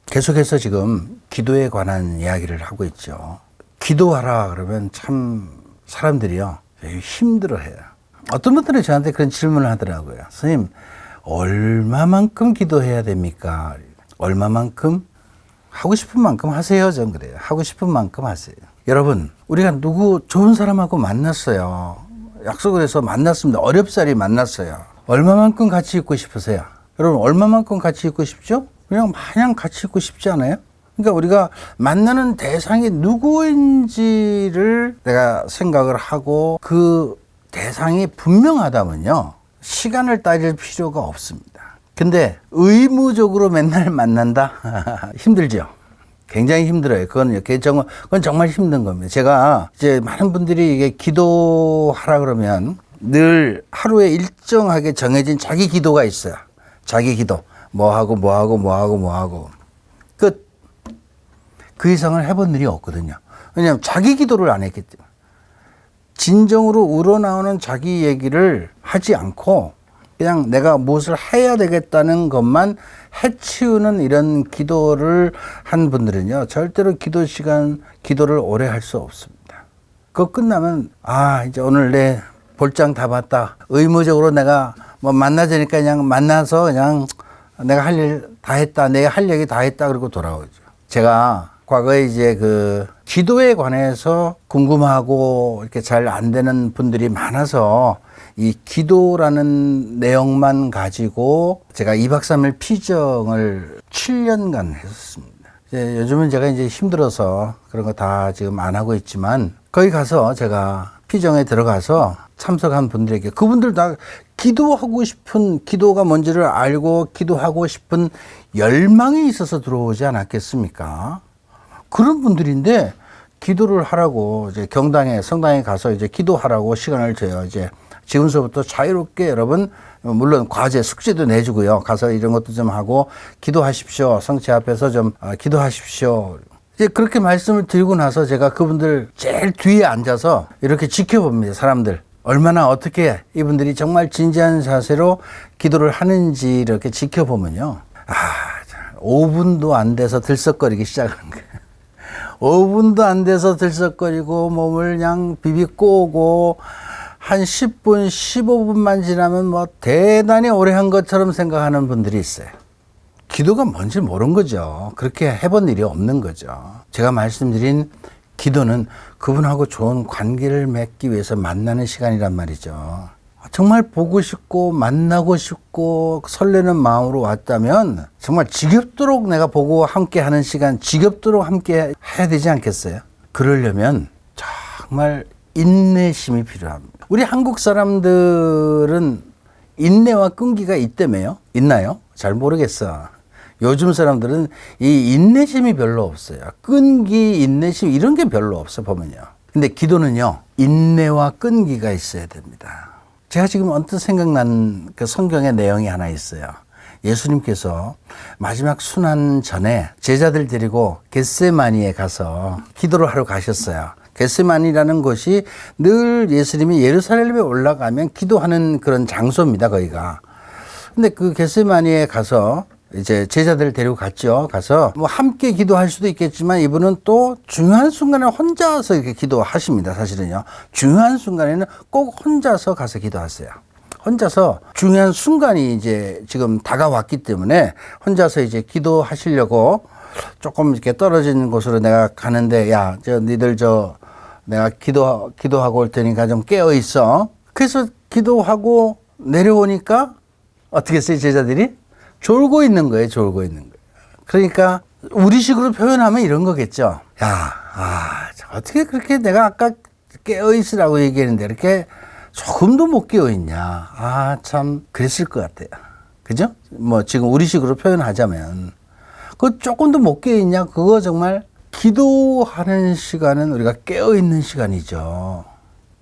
계속해서 지금 기도에 관한 이야기를 하고 있죠. 기도하라 그러면 참 사람들이요 힘들어해요. 어떤 분들은 저한테 그런 질문을 하더라고요. 선생님, 얼마만큼 기도해야 됩니까? 얼마만큼? 하고 싶은 만큼 하세요. 전 그래요. 하고 싶은 만큼 하세요. 여러분, 우리가 누구 좋은 사람하고 만났어요. 약속을 해서 만났습니다. 어렵사리 만났어요. 얼마만큼 같이 있고 싶으세요? 여러분, 얼마만큼 같이 있고 싶죠? 그냥 마냥 같이 있고 싶지 않아요? 그러니까 우리가 만나는 대상이 누구인지를 내가 생각을 하고 그 대상이 분명하다면요, 시간을 따질 필요가 없습니다. 근데 의무적으로 맨날 만난다? 힘들죠. 굉장히 힘들어요. 그건 정말 힘든 겁니다. 제가 이제 많은 분들이 이게 기도하라 그러면 늘 하루에 일정하게 정해진 자기 기도가 있어요. 자기 기도. 뭐 하고. 끝. 그 이상을 해본 일이 없거든요. 왜냐하면 자기 기도를 안 했기 때문에. 진정으로 우러나오는 자기 얘기를 하지 않고 그냥 내가 무엇을 해야 되겠다는 것만 해치우는 이런 기도를 한 분들은요, 절대로 기도를 오래 할 수 없습니다. 그거 끝나면, 이제 오늘 내 볼장 다 봤다. 의무적으로 내가 뭐 만나자니까 그냥 만나서 그냥 내가 할 일 다 했다. 내가 할 얘기 다 했다. 그러고 돌아오죠. 제가 과거에 이제 그 기도에 관해서 궁금하고 이렇게 잘 안 되는 분들이 많아서 이 기도라는 내용만 가지고 제가 2박 3일 피정을 7년간 했었습니다. 이제 요즘은 제가 이제 힘들어서 그런 거 다 지금 안 하고 있지만 거기 가서 제가 피정에 들어가서 참석한 분들에게 그분들 다 기도하고 싶은 기도가 뭔지를 알고 기도하고 싶은 열망이 있어서 들어오지 않았겠습니까? 그런 분들인데 기도를 하라고 이제 성당에 가서 이제 기도하라고 시간을 줘요. 이제 지금서부터 자유롭게 여러분, 물론 과제, 숙제도 내주고요. 가서 이런 것도 좀 하고 기도하십시오. 성체 앞에서 좀 기도하십시오. 이제 그렇게 말씀을 드리고 나서 제가 그분들 제일 뒤에 앉아서 이렇게 지켜봅니다. 사람들. 얼마나 어떻게 이분들이 정말 진지한 자세로 기도를 하는지 이렇게 지켜보면요. 5분도 안 돼서 들썩거리기 시작하는 거예요. 5분도 안 돼서 들썩거리고 몸을 그냥 비비꼬고 한 10분, 15분만 지나면 뭐 대단히 오래 한 것처럼 생각하는 분들이 있어요. 기도가 뭔지 모르는 거죠. 그렇게 해본 일이 없는 거죠. 제가 말씀드린 기도는 그분하고 좋은 관계를 맺기 위해서 만나는 시간이란 말이죠. 정말 보고 싶고 만나고 싶고 설레는 마음으로 왔다면 정말 지겹도록 내가 보고 함께 하는 시간, 지겹도록 함께 해야 되지 않겠어요? 그러려면 정말 인내심이 필요합니다. 우리 한국 사람들은 인내와 끈기가 있다며요? 있나요? 잘 모르겠어. 요즘 사람들은 이 인내심이 별로 없어요. 끈기, 인내심 이런 게 별로 없어 보면요. 근데 기도는요, 인내와 끈기가 있어야 됩니다. 제가 지금 언뜻 생각난 그 성경의 내용이 하나 있어요. 예수님께서 마지막 순환 전에 제자들 데리고 겟세마니에 가서 기도를 하러 가셨어요. 겟세마니라는 곳이 늘 예수님이 예루살렘에 올라가면 기도하는 그런 장소입니다, 거기가. 근데 그 겟세마니에 가서 이제 제자들 데리고 갔죠. 가서 뭐 함께 기도할 수도 있겠지만 이분은 또 중요한 순간에 혼자서 이렇게 기도하십니다. 사실은요. 중요한 순간에는 꼭 혼자서 가서 기도하세요. 혼자서 중요한 순간이 이제 지금 다가왔기 때문에 혼자서 이제 기도하시려고 조금 이렇게 떨어진 곳으로 내가 가는데, 야, 니들 내가 기도하고 올 테니까 좀 깨어 있어. 그래서 기도하고 내려오니까 어떻게 했어요, 제자들이? 졸고 있는 거예요. 그러니까 우리식으로 표현하면 이런 거겠죠. 어떻게 그렇게 내가 아까 깨어 있으라고 얘기했는데 이렇게 조금도 못 깨어 있냐. 참 그랬을 것 같아요. 그죠? 뭐 지금 우리식으로 표현하자면 그 조금도 못 깨어 있냐. 그거 정말 기도하는 시간은 우리가 깨어 있는 시간이죠.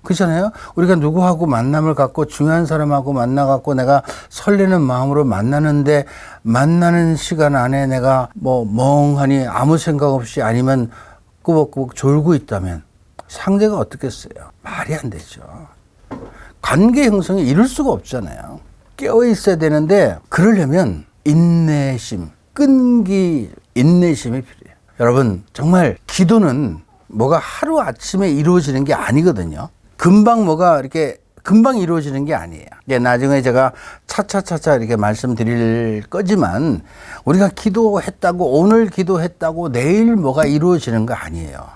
그렇잖아요? 우리가 누구하고 만남을 갖고 중요한 사람하고 만나갖고 내가 설레는 마음으로 만나는데 만나는 시간 안에 내가 뭐 멍하니 아무 생각 없이 아니면 꾸벅꾸벅 졸고 있다면 상대가 어떻겠어요? 말이 안 되죠. 관계 형성이 이룰 수가 없잖아요. 깨어 있어야 되는데 그러려면 인내심, 끈기, 인내심이 필요해요. 여러분, 정말 기도는 뭐가 하루아침에 이루어지는 게 아니거든요. 금방 뭐가 이렇게 금방 이루어지는 게 아니에요. 나중에 제가 차차차차 이렇게 말씀드릴 거지만 우리가 기도했다고 오늘 기도했다고 내일 뭐가 이루어지는 거 아니에요.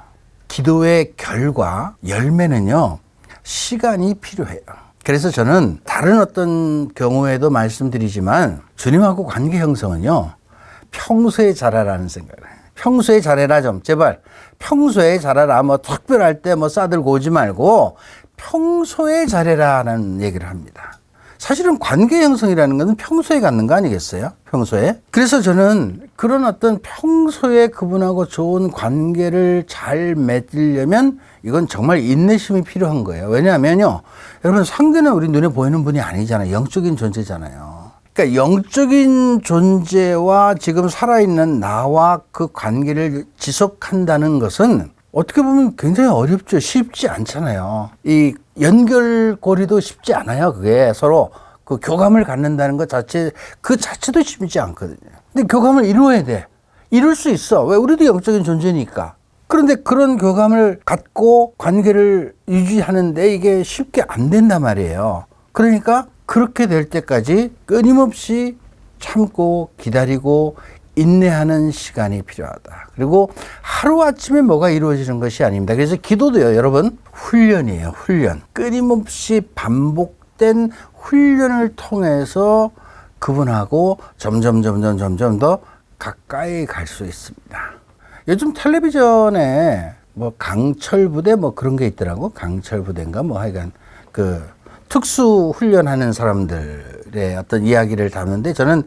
기도의 결과, 열매는요, 시간이 필요해요. 그래서 저는 다른 어떤 경우에도 말씀드리지만 주님하고 관계 형성은요, 평소에 잘하라는 생각을 해요. 평소에 잘해라 좀 제발 평소에 잘하라. 뭐 특별할 때 뭐 싸들고 오지 말고 평소에 잘해라는 얘기를 합니다. 사실은 관계 형성이라는 것은 평소에 갖는 거 아니겠어요? 평소에. 그래서 저는 그런 어떤 평소에 그분하고 좋은 관계를 잘 맺으려면 이건 정말 인내심이 필요한 거예요. 왜냐하면요, 여러분, 상대는 우리 눈에 보이는 분이 아니잖아요. 영적인 존재잖아요. 그러니까 영적인 존재와 지금 살아있는 나와 그 관계를 지속한다는 것은 어떻게 보면 굉장히 어렵죠. 쉽지 않잖아요. 이 연결고리도 쉽지 않아요. 그게 서로 그 교감을 갖는다는 것 자체, 그 자체도 쉽지 않거든요. 근데 교감을 이루어야 돼. 이룰 수 있어. 왜? 우리도 영적인 존재니까. 그런데 그런 교감을 갖고 관계를 유지하는데 이게 쉽게 안 된단 말이에요. 그러니까 그렇게 될 때까지 끊임없이 참고 기다리고 인내하는 시간이 필요하다. 그리고 하루아침에 뭐가 이루어지는 것이 아닙니다. 그래서 기도도요, 여러분, 훈련이에요. 훈련. 끊임없이 반복된 훈련을 통해서 그분하고 점점 더 가까이 갈 수 있습니다. 요즘 텔레비전에 뭐 강철부대 뭐 그런 게 있더라고. 강철부대인가 뭐 하여간 그 특수 훈련하는 사람들의 어떤 이야기를 담는데 저는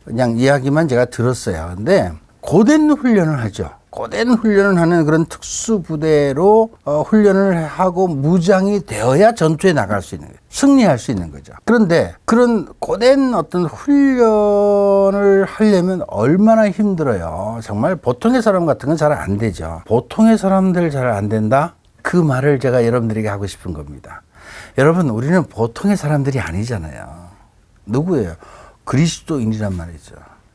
그냥 이야기만 제가 들었어요. 근데 고된 훈련을 하죠. 고된 훈련을 하는 그런 특수부대로 훈련을 하고 무장이 되어야 전투에 나갈 수 있는 거예요. 승리할 수 있는 거죠. 그런데 그런 고된 어떤 훈련을 하려면 얼마나 힘들어요. 정말 보통의 사람 같은 건 잘 안 되죠. 보통의 사람들 잘 안 된다? 그 말을 제가 여러분들에게 하고 싶은 겁니다. 여러분, 우리는 보통의 사람들이 아니잖아요. 누구예요? 그리스도인이란 말이죠.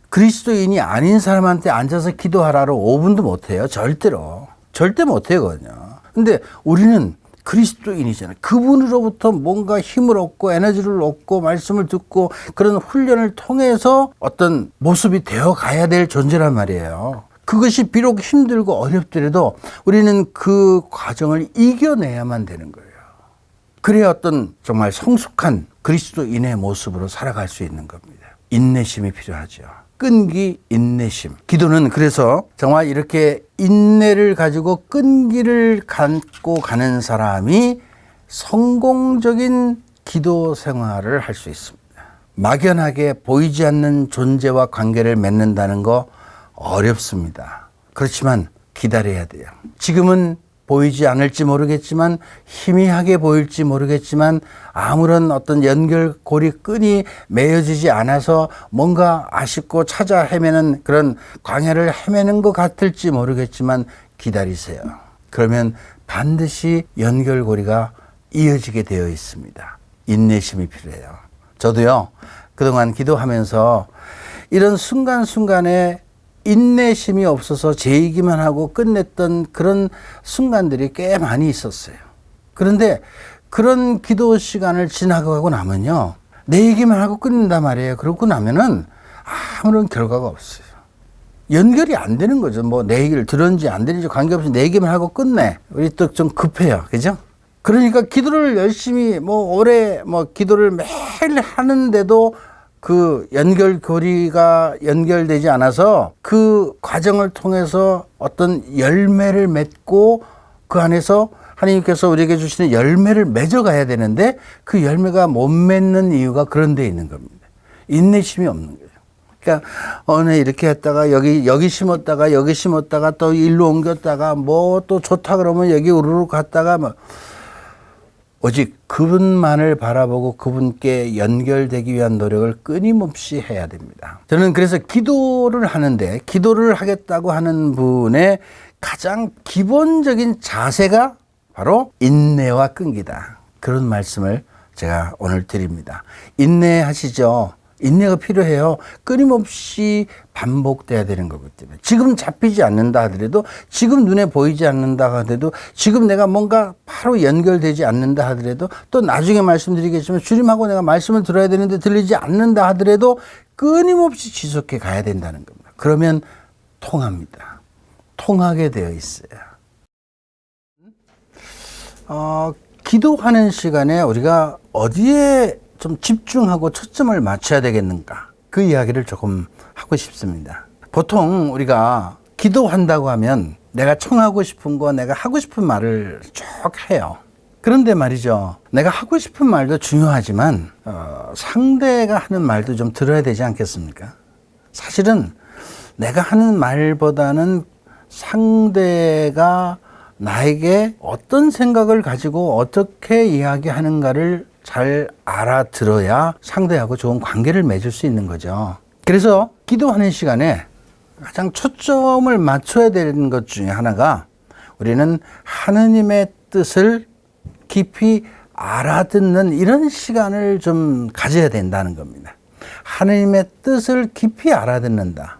그리스도인이 아닌 사람한테 앉아서 기도하라로 5분도 못해요. 절대로. 절대 못해요. 근데 우리는 그리스도인이잖아요. 그분으로부터 뭔가 힘을 얻고 에너지를 얻고 말씀을 듣고 그런 훈련을 통해서 어떤 모습이 되어 가야 될 존재란 말이에요. 그것이 비록 힘들고 어렵더라도 우리는 그 과정을 이겨내야만 되는 거예요. 그래야 어떤 정말 성숙한 그리스도인의 모습으로 살아갈 수 있는 겁니다. 인내심이 필요하죠. 끈기, 인내심. 기도는 그래서 정말 이렇게 인내를 가지고 끈기를 갖고 가는 사람이 성공적인 기도 생활을 할 수 있습니다. 막연하게 보이지 않는 존재와 관계를 맺는다는 거 어렵습니다. 그렇지만 기다려야 돼요. 지금은 보이지 않을지 모르겠지만 희미하게 보일지 모르겠지만 아무런 어떤 연결고리 끈이 맺어지지 않아서 뭔가 아쉽고 찾아 헤매는 그런 광야를 헤매는 것 같을지 모르겠지만 기다리세요. 그러면 반드시 연결고리가 이어지게 되어 있습니다. 인내심이 필요해요. 저도요, 그동안 기도하면서 이런 순간순간에 인내심이 없어서 제 얘기만 하고 끝냈던 그런 순간들이 꽤 많이 있었어요. 그런데 그런 기도 시간을 지나가고 나면요, 내 얘기만 하고 끝낸단 말이에요. 그러고 나면은 아무런 결과가 없어요. 연결이 안 되는 거죠. 뭐 내 얘기를 들었는지 안 들은지 관계없이 내 얘기만 하고 끝내. 우리 또 좀 급해요. 그죠? 그러니까 기도를 열심히 오래 기도를 매일 하는데도 그 연결고리가 연결되지 않아서 그 과정을 통해서 어떤 열매를 맺고 그 안에서 하나님께서 우리에게 주시는 열매를 맺어가야 되는데 그 열매가 못 맺는 이유가 그런 데 있는 겁니다. 인내심이 없는 거예요. 그러니까 어느 이렇게 했다가 여기 심었다가 여기 심었다가 또 일로 옮겼다가 뭐 또 좋다 그러면 여기 우르르 갔다가 오직 그분만을 바라보고 그분께 연결되기 위한 노력을 끊임없이 해야 됩니다. 저는 그래서 기도를 하는데 기도를 하겠다고 하는 분의 가장 기본적인 자세가 바로 인내와 끈기다. 그런 말씀을 제가 오늘 드립니다. 인내하시죠. 인내가 필요해요. 끊임없이 반복돼야 되는 거기 때문에 지금 잡히지 않는다 하더라도, 지금 눈에 보이지 않는다 하더라도, 지금 내가 뭔가 바로 연결되지 않는다 하더라도, 또 나중에 말씀드리겠지만 주님하고 내가 말씀을 들어야 되는데 들리지 않는다 하더라도 끊임없이 지속해 가야 된다는 겁니다. 그러면 통합니다. 통하게 되어 있어요. 기도하는 시간에 우리가 어디에 좀 집중하고 초점을 맞춰야 되겠는가, 그 이야기를 조금 하고 싶습니다. 보통 우리가 기도한다고 하면 내가 청하고 싶은 거, 내가 하고 싶은 말을 쭉 해요. 그런데 말이죠, 내가 하고 싶은 말도 중요하지만 상대가 하는 말도 좀 들어야 되지 않겠습니까? 사실은 내가 하는 말보다는 상대가 나에게 어떤 생각을 가지고 어떻게 이야기하는가를 잘 알아들어야 상대하고 좋은 관계를 맺을 수 있는 거죠. 그래서 기도하는 시간에 가장 초점을 맞춰야 되는 것 중에 하나가, 우리는 하느님의 뜻을 깊이 알아듣는 이런 시간을 좀 가져야 된다는 겁니다. 하느님의 뜻을 깊이 알아듣는다.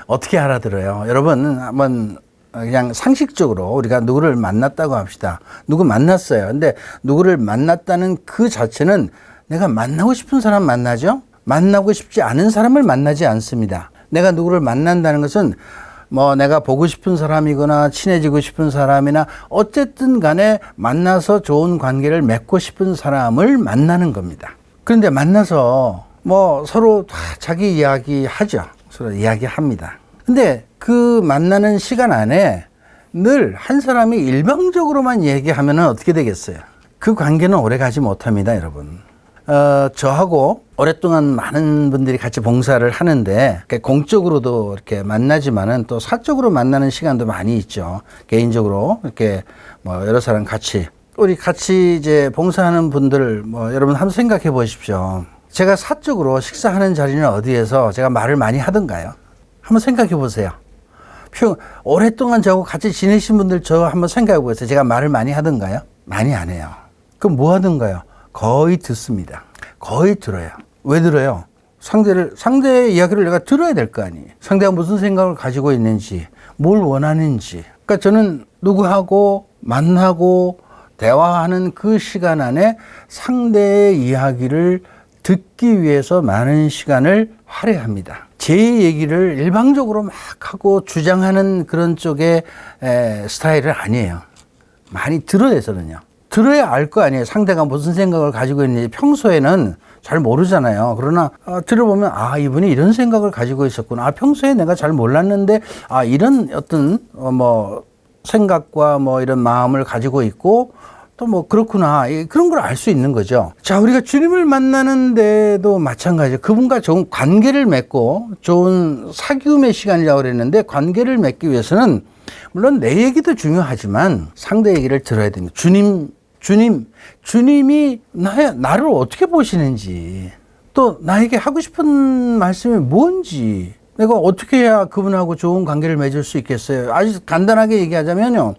어떻게 알아들어요? 여러분, 한번 그냥 상식적으로 우리가 누구를 만났다고 합시다. 누구 만났어요. 근데 누구를 만났다는 그 자체는 내가 만나고 싶은 사람 만나죠? 만나고 싶지 않은 사람을 만나지 않습니다. 내가 누구를 만난다는 것은 뭐 내가 보고 싶은 사람이거나 친해지고 싶은 사람이나 어쨌든 간에 만나서 좋은 관계를 맺고 싶은 사람을 만나는 겁니다. 그런데 만나서 뭐 서로 다 자기 이야기 하죠. 서로 이야기합니다. 근데 그 만나는 시간 안에 늘 한 사람이 일방적으로만 얘기하면 어떻게 되겠어요? 그 관계는 오래 가지 못합니다, 여러분. 저하고 오랫동안 많은 분들이 같이 봉사를 하는데, 공적으로도 이렇게 만나지만은 또 사적으로 만나는 시간도 많이 있죠. 개인적으로 이렇게 뭐 여러 사람 같이, 우리 같이 이제 봉사하는 분들, 뭐 여러분 한번 생각해 보십시오. 제가 사적으로 식사하는 자리는 어디에서 제가 말을 많이 하던가요? 한번 생각해 보세요. 오랫동안 저하고 같이 지내신 분들 저 한번 생각해 보세요. 제가 말을 많이 하던가요? 많이 안 해요. 그럼 뭐 하던가요? 거의 듣습니다. 거의 들어요. 왜 들어요? 상대의 이야기를 내가 들어야 될 거 아니에요. 상대가 무슨 생각을 가지고 있는지, 뭘 원하는지. 그러니까 저는 누구하고 만나고 대화하는 그 시간 안에 상대의 이야기를 듣기 위해서 많은 시간을 할애합니다. 제 얘기를 일방적으로 막 하고 주장하는 그런 쪽의 스타일은 아니에요. 많이 들어야 저는요. 들어야 알 거 아니에요. 상대가 무슨 생각을 가지고 있는지. 평소에는 잘 모르잖아요. 그러나 들어보면 이분이 이런 생각을 가지고 있었구나. 평소에 내가 잘 몰랐는데 이런 어떤 뭐 생각과 뭐 이런 마음을 가지고 있고, 또 뭐 그렇구나, 그런 걸 알 수 있는 거죠. 자, 우리가 주님을 만나는데도 마찬가지죠. 그분과 좋은 관계를 맺고 좋은 사귐의 시간이라고 그랬는데, 관계를 맺기 위해서는 물론 내 얘기도 중요하지만 상대 얘기를 들어야 됩니다. 주님이 나를 어떻게 보시는지, 또 나에게 하고 싶은 말씀이 뭔지, 내가 어떻게 해야 그분하고 좋은 관계를 맺을 수 있겠어요? 아주 간단하게 얘기하자면요,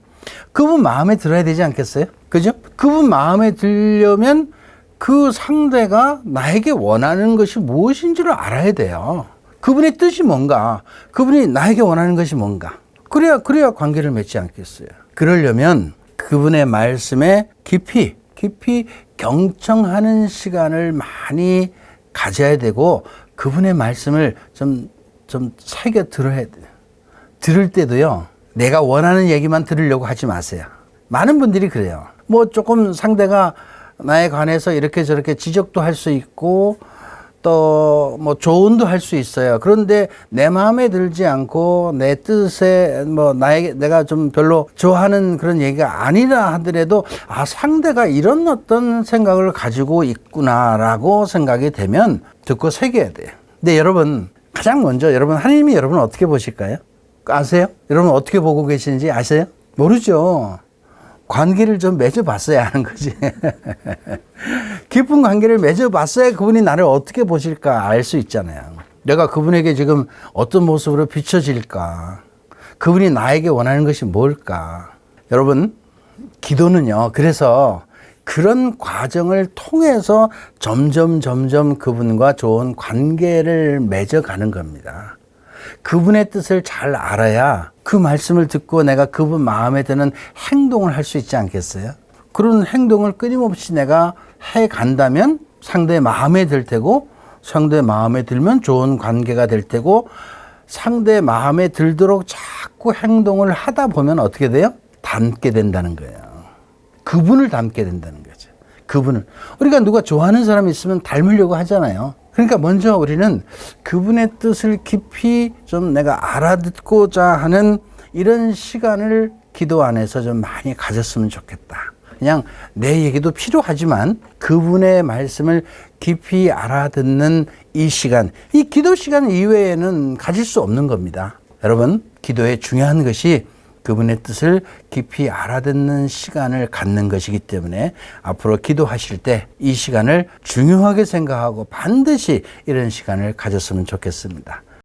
그분 마음에 들어야 되지 않겠어요? 그죠? 그분 마음에 들려면 그 상대가 나에게 원하는 것이 무엇인지를 알아야 돼요. 그분의 뜻이 뭔가, 그분이 나에게 원하는 것이 뭔가. 그래야 관계를 맺지 않겠어요. 그러려면 그분의 말씀에 깊이 경청하는 시간을 많이 가져야 되고, 그분의 말씀을 좀 새겨 들어야 돼요. 들을 때도요, 내가 원하는 얘기만 들으려고 하지 마세요. 많은 분들이 그래요. 뭐 조금 상대가 나에 관해서 이렇게 저렇게 지적도 할 수 있고, 또 뭐 조언도 할 수 있어요. 그런데 내 마음에 들지 않고 내 뜻에 뭐 내가 좀 별로 좋아하는 그런 얘기가 아니라 하더라도, 상대가 이런 어떤 생각을 가지고 있구나라고 생각이 되면 듣고 새겨야 돼요. 근데 여러분, 가장 먼저 하나님이 여러분을 어떻게 보실까요? 아세요? 여러분 어떻게 보고 계시는지 아세요? 모르죠. 관계를 좀 맺어봤어야 하는 거지. 깊은 관계를 맺어봤어야 그분이 나를 어떻게 보실까 알 수 있잖아요. 내가 그분에게 지금 어떤 모습으로 비춰질까? 그분이 나에게 원하는 것이 뭘까? 여러분, 기도는요, 그래서 그런 과정을 통해서 점점 그분과 좋은 관계를 맺어가는 겁니다. 그분의 뜻을 잘 알아야 그 말씀을 듣고 내가 그분 마음에 드는 행동을 할 수 있지 않겠어요? 그런 행동을 끊임없이 내가 해 간다면 상대의 마음에 들 테고, 상대의 마음에 들면 좋은 관계가 될 테고, 상대의 마음에 들도록 자꾸 행동을 하다 보면 어떻게 돼요? 닮게 된다는 거예요. 그분을 닮게 된다는 거죠. 그분을. 우리가 누가 좋아하는 사람이 있으면 닮으려고 하잖아요. 그러니까 먼저 우리는 그분의 뜻을 깊이 좀 내가 알아듣고자 하는 이런 시간을 기도 안에서 좀 많이 가졌으면 좋겠다. 그냥 내 얘기도 필요하지만 그분의 말씀을 깊이 알아듣는 이 시간, 이 기도 시간 이외에는 가질 수 없는 겁니다. 여러분, 기도의 중요한 것이 그분의 뜻을 깊이 알아듣는 시간을 갖는 것이기 때문에 앞으로 기도하실 때 이 시간을 중요하게 생각하고 반드시 이런 시간을 가졌으면 좋겠습니다.